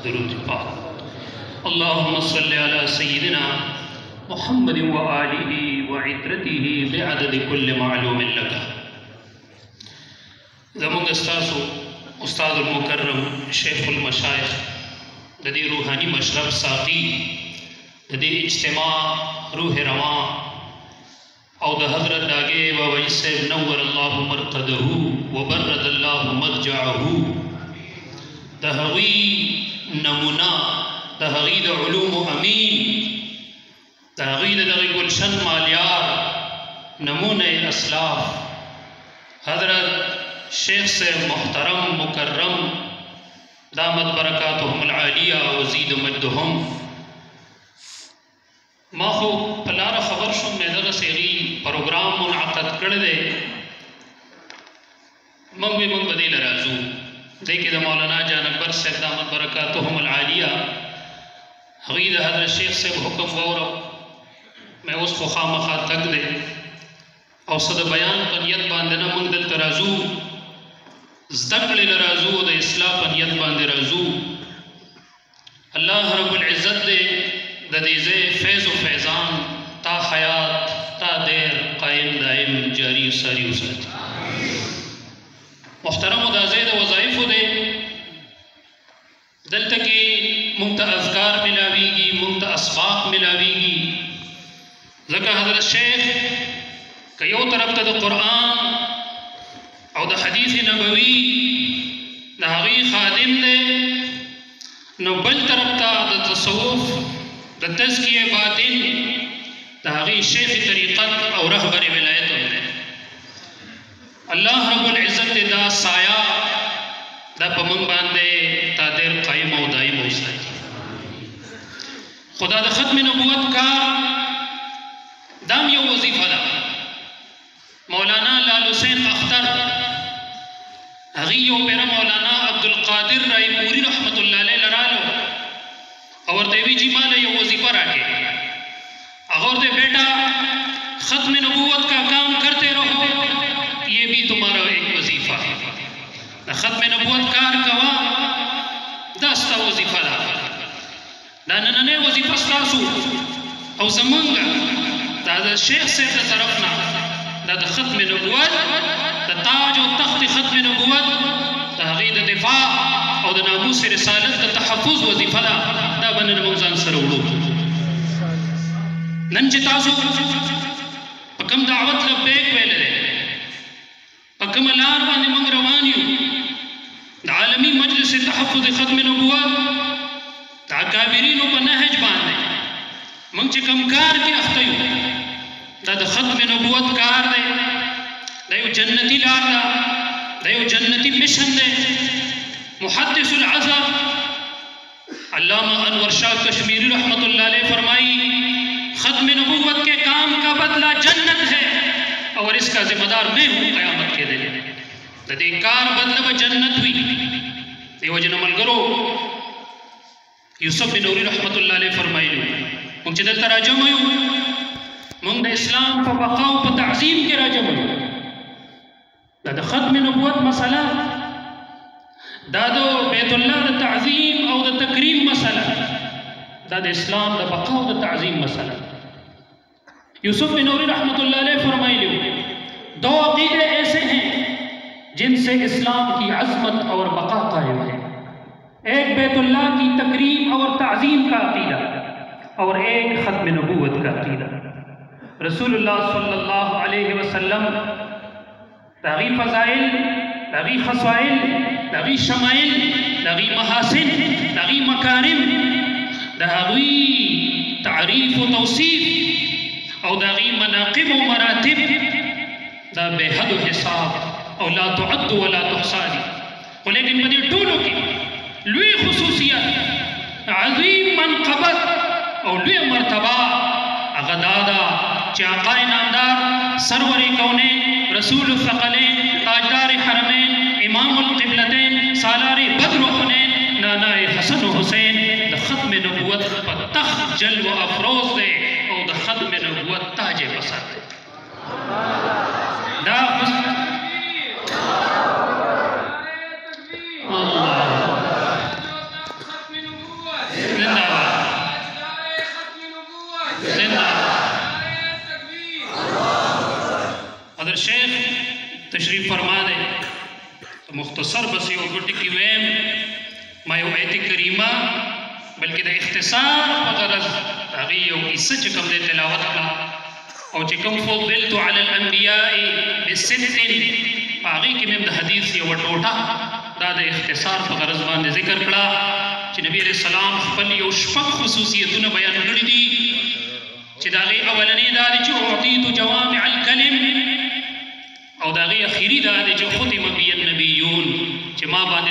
दुरूद पाक। अल्लाहुम्मा सल्लि अला सय्यिदिना मुहम्मद व आलिहि व इत्रतिहि बिअददि कुल्लि मालूमिन लका। ज़मुंग अस्तासु उस्तादुल मुकर्रम शेखुल मशाइख ददी रूहानी मशरब साकी ददी इज्तिमा रूह रवा और द हज़रत दागे व वैसे नव्वर अल्लाहु मरक़दहु व बर्रद अल्लाहु मरजअहु तहवी नमूना तहगीद उलूम अमीन तहगीद दगी गुलशन मालियार नमूने असलाफ हज़रत शेख से मोहतरम मुकर्रम दामत बरकातुहुमुल आलिया वज़ीद मद्दुहुम माखो पलारा खबर शुम में दगा सेगी प्रोग्राम मुनअक़द कर दे मंग बदील राजू देखिए द मौलाना जान अकबर से दामत बरकातुहुमुल आलिया हगीद हज़रत शेख से हुक्म गौर मैं उसको खामखा तक दे और सद बयान पनियत बांधना मंग दल तराजू ज़दक़ल राजू द इस्लाह पनियत बांधे राजू अल्लाह रब्बुल इज़्ज़त दे ददीज़े फैज़ व फैज़ान ता हयात ता देर कायम दायम जारी सारी उसात मुहतरम दाज़ेद वज़ाइफ दे दल तकी मुंत अज़कार मिलावीगी मुंत असबाक मिलावीगी ज़का हज़रत शेख कयो तरफ द क़ुरआन और द हदीस नबवी द हगी खादिम दे नो बल तरफ ता द तसव्वुफ़ द तज़किये बातिन द हगी शेख तरीक़त और रहबर विलायत दे अल्लाह रब्बुल इज़्ज़त दा साया दा पमंग बांधे तादेर कायम और दायम हो साई खुदा द ख़त्म नबूवत का दाम यो वजीफ़ा दा मौलाना लाल हुसैन अख्तर हगी यो पेरा मौलाना अब्दुल कादिर रायपुरी रहमतुल्लाह अलैह लरालो और देवी जी माले यो वजीफ़ा राके अगर दे बेटा ख़त्म नबूवत का काम करते रहो ये भी तुम्हारा एक वजीफ़ा है ख़त्म नबूवत कार कवा दस्ता वजीफ़ा दा नने वजीफ़ा स्तासु और ज़मंगा दादा शेख से तरफना दादा ख़त्म नबूवत द ताज और तख्त ख़त्म नबूवत तहगीद दिफा और द नामूस रिसालत द तहफ़्फ़ुज़ वजीफ़ा दा बनन मौज़ान सरवड़ो नंचितासु पकम दावत लब्बैक वेले पकम लार बांधे मंग रवानियो द आलमी मजलिस तहफ़्फ़ुज़ ख़त्म नबूवत ताकाबिरीन पर नहज बांधे मंग चिकम कार की अख्तयू दादा ख़त्म नबूवत कार दे दयो जन्नती लार दा दयो जन्नती मिशन दे मुहद्दिसुल अज़म अल्लामा अनवर शाह कश्मीरी रहमतुल्लाह अलैह फरमाई ख़त्म नबूवत के काम का बदला जन्नत है और इसका जिम्मेदार मैं हूँ क़यामत के दिन दे कार बदला व जन्नत हुई देव जन अमल करो यूसुफ बिन नूरी रहमतुल्लाह अलैह फरमाई मुझे दल तराजम हुई मुंग इस्लाम पर बक़ाव पर तज़ीम के राजम दादा ख़त्म नबूवत मसला दादो बैतुल्लाह द तज़ीम और द तकरीम मसला दादा इस्लाम द बक़ाव द तज़ीम मसला यूसुफ बिन नूरी रहमतुल्लाह अलैह फरमाई दो अक़ीदे ऐसे हैं जिनसे इस्लाम की अज़मत और बक़ा कायम है एक बैतुल्लाह की तकरीम और तज़ीम का अक़ीदा और एक ख़त्म नबूवत का अक़ीदा रसूलुल्लाह सल्लल्लाहु अलैहि वसल्लम तगी फ़ज़ाइल तगी ख़साइल तगी शमाइल तगी महासिन तगी मकारिम तगी तारीफ़ व तौसीफ़ और तगी मनाक़िब व मरातिब दा बेहद हिसाब और ला तुअद्दु व ला तुहसानी लेकिन बदी टूलों की लुई खुसूसियत अज़ीम मनक़बत और लुई मर्तबा अगदादा चाक़ाए नामदार सरवर कौनैन रसूल फ़क़लैन ताजदार हरमैन इमामुल क़िबलतैन सालार बद्र हुनैन नानाए हसन हुसैन द ख़त्म नबूवत पर तख्त जल्व अफ़रोज़ दे और द ख़त्म नबूवत ताज बसर दे شیخ تشریف فرما دے مختصر بس یو ګټه کې ویم ما یو آیت کریمه بلکې د اختصار په غرض هغه یو حصه چې کوم دی تلاوت کړه او چې کوم فضلت علی الانبیاء بست هغې کې مې د حدیث یوه ټوټه دا د اختصار په غرض باندې ذکر کړه چې نبی علیه السلام خپل یو شپږ خصوصیتونه بیان کړي دي چې د هغې اولنۍ دا دی چې اعطیت جوامع الکلم او د هغې اخري دا دی چې ختم بی النبیون چې ما باندې